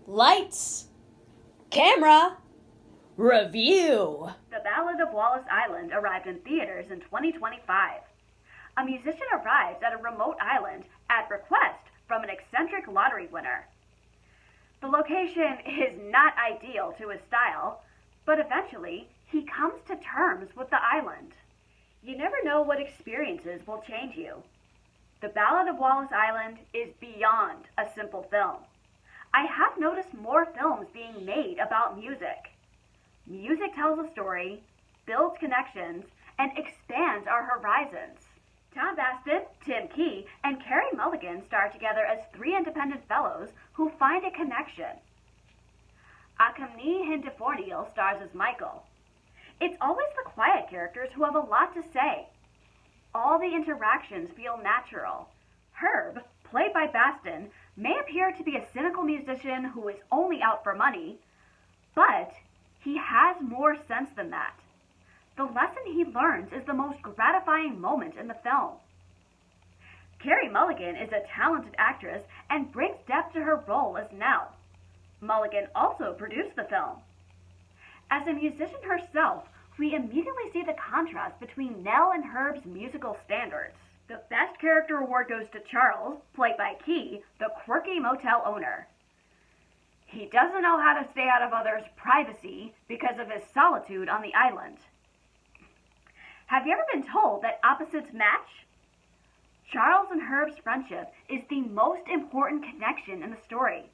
Lights, camera, review. The Ballad of Wallis Island arrived in theaters in 2025. A musician arrives at a remote island at request from an eccentric lottery winner. The location is not ideal to his style, but eventually he comes to terms with the island. You never know what experiences will change you. The Ballad of Wallis Island is beyond a simple film. I have noticed more films being made about music. Music tells a story, builds connections, and expands our horizons. Tom Bastin, Tim Key, and Carey Mulligan star together as three independent fellows who find a connection. Akamni Hindeforniel stars as Michael. It's always the quiet characters who have a lot to say. All the interactions feel natural. Herb, played by Bastin, may appear to be a cynical musician who is only out for money, but he has more sense than that. The lesson he learns is the most gratifying moment in the film. Carey Mulligan is a talented actress and brings depth to her role as Nell. Mulligan also produced the film. As a musician herself, we immediately see the contrast between Nell and Herb's musical standards. The Best Character Award goes to Charles, played by Key, the quirky motel owner. He doesn't know how to stay out of others' privacy because of his solitude on the island. Have you ever been told that opposites match? Charles and Herb's friendship is the most important connection in the story.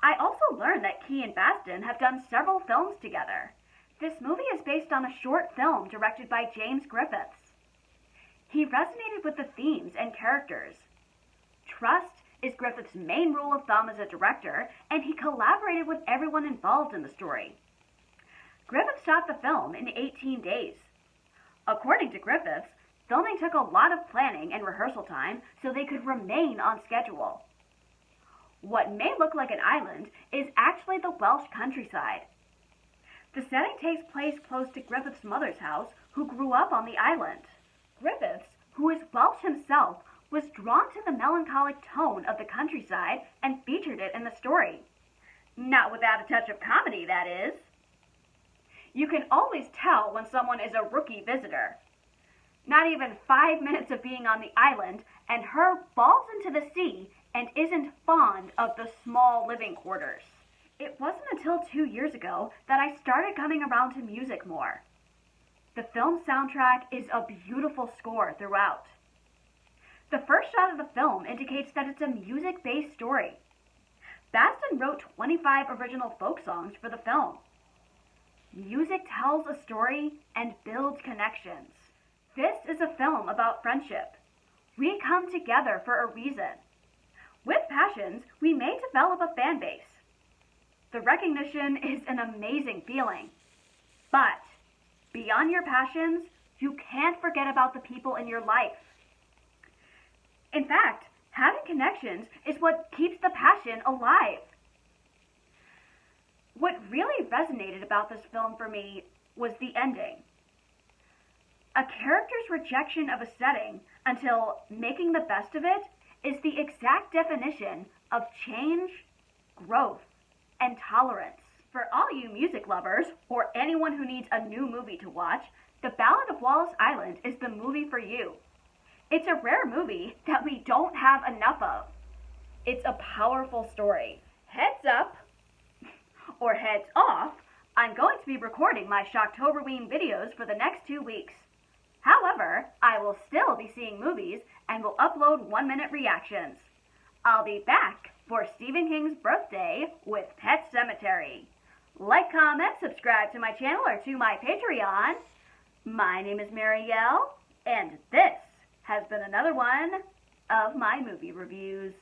I also learned that Key and Bastin have done several films together. This movie is based on a short film directed by James Griffiths. He resonated with the themes and characters. Trust is Griffith's main rule of thumb as a director, and he collaborated with everyone involved in the story. Griffiths shot the film in 18 days. According to Griffiths, filming took a lot of planning and rehearsal time so they could remain on schedule. What may look like an island is actually the Welsh countryside. The setting takes place close to Griffith's mother's house, who grew up on the island. Griffiths, who is Welsh himself, was drawn to the melancholic tone of the countryside and featured it in the story. Not without a touch of comedy, that is. You can always tell when someone is a rookie visitor. Not even 5 minutes of being on the island, and Herb falls into the sea and isn't fond of the small living quarters. It wasn't until 2 years ago that I started coming around to music more. The film soundtrack is a beautiful score throughout. The first shot of the film indicates that it's a music-based story. Bastin wrote 25 original folk songs for the film. Music tells a story and builds connections. This is a film about friendship. We come together for a reason. With passions, we may develop a fan base. The recognition is an amazing feeling. But beyond your passions, you can't forget about the people in your life. In fact, having connections is what keeps the passion alive. What really resonated about this film for me was the ending. A character's rejection of a setting until making the best of it is the exact definition of change, growth, and tolerance. For all you music lovers, or anyone who needs a new movie to watch, The Ballad of Wallis Island is the movie for you. It's a rare movie that we don't have enough of. It's a powerful story. Heads up, or heads off, I'm going to be recording my Shocktoberween videos for the next 2 weeks. However, I will still be seeing movies and will upload 1-minute reactions. I'll be back for Stephen King's birthday with Pet Sematary. Like, comment, subscribe to my channel or to my Patreon. My name is Marielle, and this has been another one of my movie reviews.